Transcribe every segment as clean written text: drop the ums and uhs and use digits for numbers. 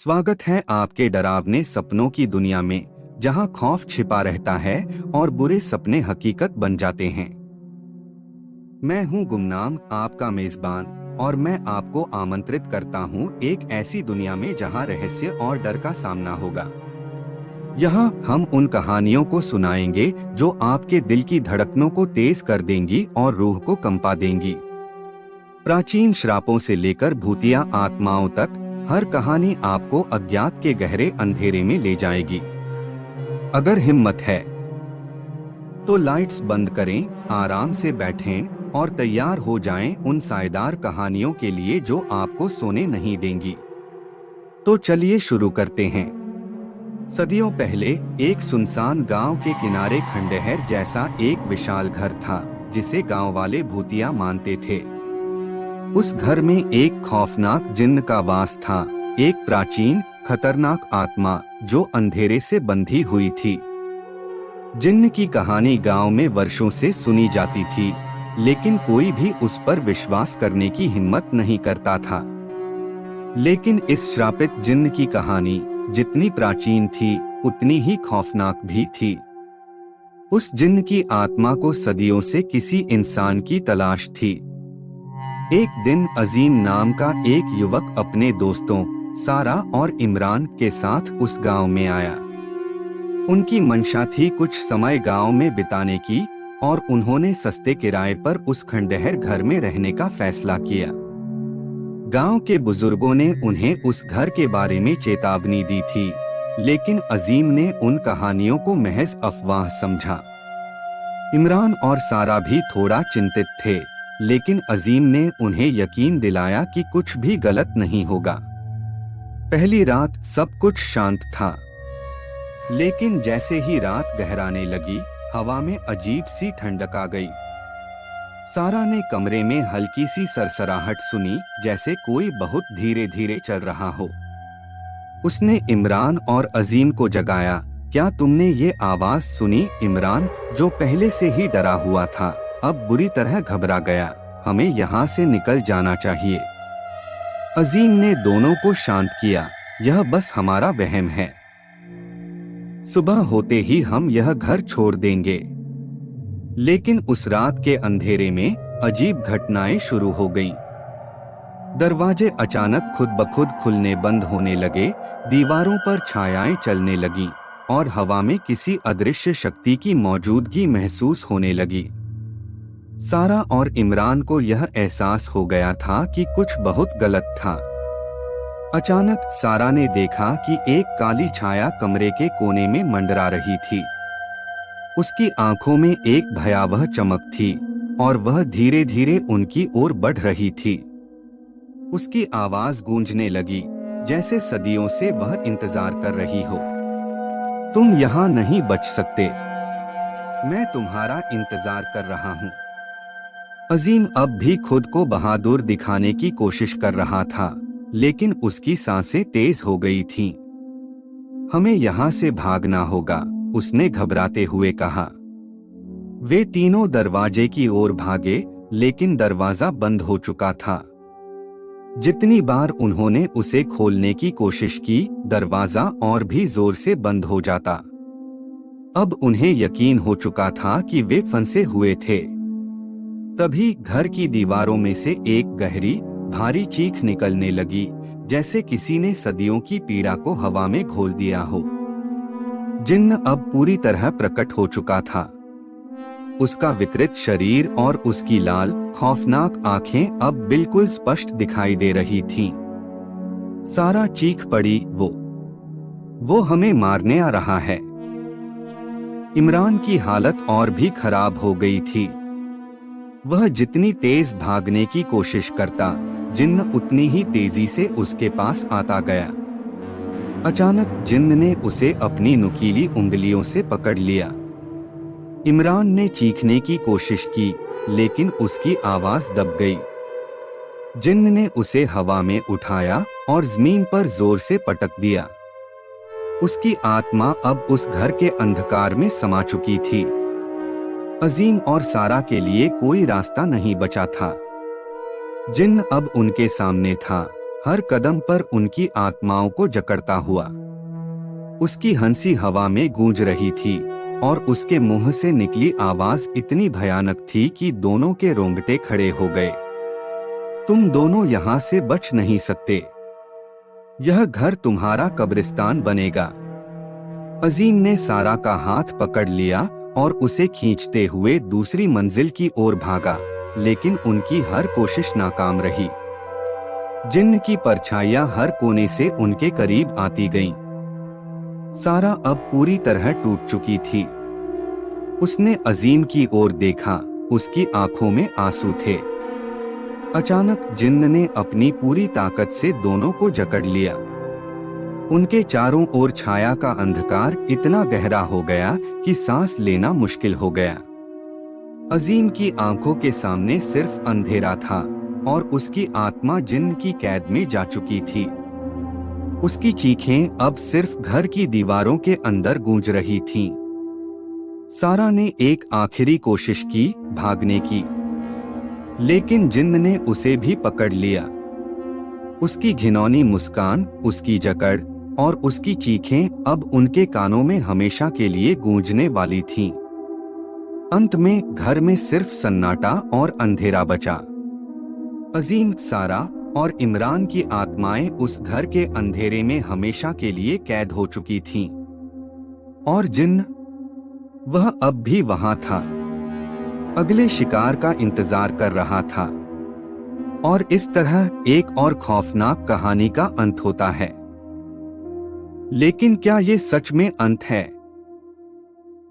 स्वागत है आपके डरावने सपनों की दुनिया में, जहां खौफ छिपा रहता है और बुरे सपने हकीकत बन जाते हैं। मैं हूं गुमनाम, आपका मेजबान, और मैं आपको आमंत्रित करता हूं एक ऐसी दुनिया में जहां रहस्य और डर का सामना होगा। यहाँ हम उन कहानियों को सुनाएंगे जो आपके दिल की धड़कनों को तेज कर देंगी और रूह को कंपा देंगी। प्राचीन श्रापों से लेकर भूतिया आत्माओं तक, हर कहानी आपको अज्ञात के गहरे अंधेरे में ले जाएगी। अगर हिम्मत है तो लाइट्स बंद करें, आराम से बैठें और तैयार हो जाएं उन सायेदार कहानियों के लिए जो आपको सोने नहीं देंगी। तो चलिए शुरू करते हैं। सदियों पहले एक सुनसान गांव के किनारे खंडहर जैसा एक विशाल घर था, जिसे गांव वाले भूतिया मानते थे। उस घर में एक खौफनाक जिन्न का वास था, एक प्राचीन खतरनाक आत्मा जो अंधेरे से बंधी हुई थी। जिन्न की कहानी गांव में वर्षों से सुनी जाती थी, लेकिन कोई भी उस पर विश्वास करने की हिम्मत नहीं करता था। लेकिन इस श्रापित जिन्न की कहानी जितनी प्राचीन थी, उतनी ही खौफनाक भी थी। उस जिन्न की आत्मा को सदियों से किसी इंसान की तलाश थी। एक दिन अजीम नाम का एक युवक अपने दोस्तों सारा और इमरान के साथ उस गांव में आया। उनकी मंशा थी कुछ समय गांव में बिताने की, और उन्होंने सस्ते किराए पर उस खंडहर घर में रहने का फैसला किया। गांव के बुजुर्गों ने उन्हें उस घर के बारे में चेतावनी दी थी, लेकिन अजीम ने उन कहानियों को महज अफवाह समझा। इमरान और सारा भी थोड़ा चिंतित थे, लेकिन अजीम ने उन्हें यकीन दिलाया कि कुछ भी गलत नहीं होगा। पहली रात सब कुछ शांत था, लेकिन जैसे ही रात गहराने लगी, हवा में अजीब सी ठंडक आ गई। सारा ने कमरे में हल्की सी सरसराहट सुनी, जैसे कोई बहुत धीरे धीरे चल रहा हो। उसने इमरान और अजीम को जगाया। क्या तुमने ये आवाज सुनी? इमरान, जो पहले से ही डरा हुआ था, अब बुरी तरह घबरा गया। हमें यहाँ से निकल जाना चाहिए। अजीम ने दोनों को शांत किया। यह बस हमारा वहम है। सुबह होते ही हम यह घर छोड़ देंगे। लेकिन उस रात के अंधेरे में अजीब घटनाएं शुरू हो गईं। दरवाजे अचानक खुद ब खुद खुलने बंद होने लगे, दीवारों पर छायाएं चलने लगीं, और हवा में किसी अदृश्य शक्ति की मौजूदगी महसूस होने लगी। सारा और इमरान को यह एहसास हो गया था कि कुछ बहुत गलत था। अचानक सारा ने देखा कि एक काली छाया कमरे के कोने में मंडरा रही थी। उसकी आंखों में एक भयावह चमक थी, और वह धीरे धीरे उनकी ओर बढ़ रही थी। उसकी आवाज गूंजने लगी, जैसे सदियों से वह इंतजार कर रही हो। तुम यहाँ नहीं बच सकते, मैं तुम्हारा इंतजार कर रहा हूँ। अजीम अब भी खुद को बहादुर दिखाने की कोशिश कर रहा था, लेकिन उसकी सांसें तेज हो गई थीं। हमें यहाँ से भागना होगा, उसने घबराते हुए कहा। वे तीनों दरवाजे की ओर भागे, लेकिन दरवाजा बंद हो चुका था। जितनी बार उन्होंने उसे खोलने की कोशिश की, दरवाजा और भी जोर से बंद हो जाता। अब उन्हें यकीन हो चुका था कि वे फंसे हुए थे। तभी घर की दीवारों में से एक गहरी, भारी चीख निकलने लगी, जैसे किसी ने सदियों की पीड़ा को हवा में घोल दिया हो। जिन्न अब पूरी तरह प्रकट हो चुका था। उसका विकृत शरीर और उसकी लाल, खौफनाक आंखें अब बिल्कुल स्पष्ट दिखाई दे रही थीं। सारा चीख पड़ी, वो हमें मारने आ रहा है। इमरान की हालत और भी खराब हो गई थी। वह जितनी तेज भागने की कोशिश करता, जिन्न उतनी ही तेजी से उसके पास आता गया। अचानक जिन्न ने उसे अपनी नुकीली उंगलियों से पकड़ लिया। इमरान ने चीखने की कोशिश की, लेकिन उसकी आवाज दब गई। जिन्न ने उसे हवा में उठाया और जमीन पर जोर से पटक दिया। उसकी आत्मा अब उस घर के अंधकार में समा चुकी थी। अजीम और सारा के लिए कोई रास्ता नहीं बचा था। जिन्न अब उनके सामने था, हर कदम पर उनकी आत्माओं को जकड़ता हुआ। उसकी हंसी हवा में गूंज रही थी और उसके मुंह से निकली आवाज इतनी भयानक थी कि दोनों के रोंगटे खड़े हो गए। तुम दोनों यहाँ से बच नहीं सकते। यह घर तुम्हारा कब्रिस्तान बनेगा। अजीम ने सारा का हाथ पकड़ लिया और उसे खींचते हुए दूसरी मंजिल की ओर भागा, लेकिन उनकी हर कोशिश नाकाम रही। जिन्न की परछाइयां हर कोने से उनके करीब आती गईं। सारा अब पूरी तरह टूट चुकी थी। उसने अजीम की ओर देखा, उसकी आंखों में आंसू थे। अचानक जिन्न ने अपनी पूरी ताकत से दोनों को जकड़ लिया। उनके चारों ओर छाया का अंधकार इतना गहरा हो गया कि सांस लेना मुश्किल हो गया। अजीम की आंखों के सामने सिर्फ अंधेरा था और उसकी आत्मा जिन्न की कैद में जा चुकी थी। उसकी चीखें अब सिर्फ घर की दीवारों के अंदर गूंज रही थीं। सारा ने एक आखिरी कोशिश की भागने की, लेकिन जिन्न ने उसे भी पकड़ लिया। उसकी घिनौनी मुस्कान, उसकी जकड़ और उसकी चीखें अब उनके कानों में हमेशा के लिए गूंजने वाली थीं। अंत में घर में सिर्फ सन्नाटा और अंधेरा बचा। अजीम, सारा और इमरान की आत्माएं उस घर के अंधेरे में हमेशा के लिए कैद हो चुकी थीं। और जिन्न, वह अब भी वहां था, अगले शिकार का इंतजार कर रहा था। और इस तरह एक और खौफनाक कहानी का अंत होता है। लेकिन क्या ये सच में अंत है?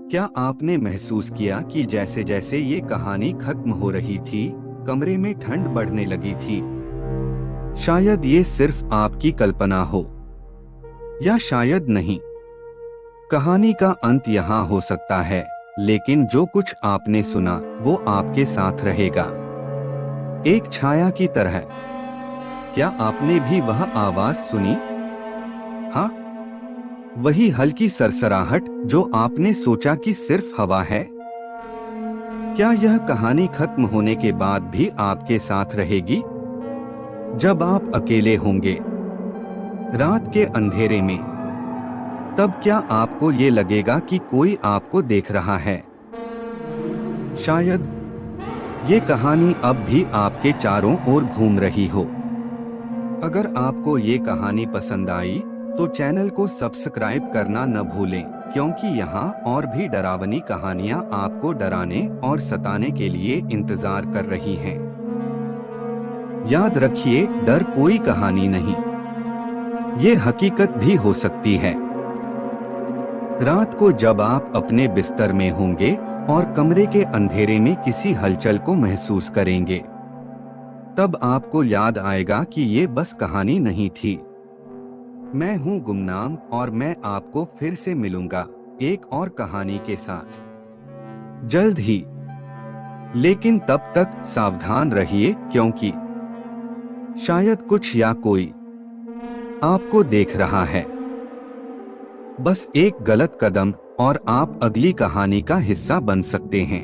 क्या आपने महसूस किया कि जैसे जैसे ये कहानी खत्म हो रही थी, कमरे में ठंड बढ़ने लगी थी? शायद ये सिर्फ आपकी कल्पना हो, या शायद नहीं। कहानी का अंत यहाँ हो सकता है, लेकिन जो कुछ आपने सुना वो आपके साथ रहेगा, एक छाया की तरह। क्या आपने भी वह आवाज सुनी? हाँ, वही हल्की सरसराहट जो आपने सोचा कि सिर्फ हवा है। क्या यह कहानी खत्म होने के बाद भी आपके साथ रहेगी? जब आप अकेले होंगे, रात के अंधेरे में, तब क्या आपको ये लगेगा कि कोई आपको देख रहा है? शायद ये कहानी अब भी आपके चारों ओर घूम रही हो। अगर आपको ये कहानी पसंद आई तो चैनल को सब्सक्राइब करना न भूलें, क्योंकि यहाँ और भी डरावनी कहानियाँ आपको डराने और सताने के लिए इंतजार कर रही हैं। याद रखिए, डर कोई कहानी नहीं, ये हकीकत भी हो सकती है। रात को जब आप अपने बिस्तर में होंगे और कमरे के अंधेरे में किसी हलचल को महसूस करेंगे, तब आपको याद आएगा कि ये बस कहानी नहीं थी। मैं हूं गुमनाम और मैं आपको फिर से मिलूंगा एक और कहानी के साथ जल्द ही। लेकिन तब तक सावधान रहिए, क्योंकि शायद कुछ या कोई आपको देख रहा है। बस एक गलत कदम और आप अगली कहानी का हिस्सा बन सकते हैं।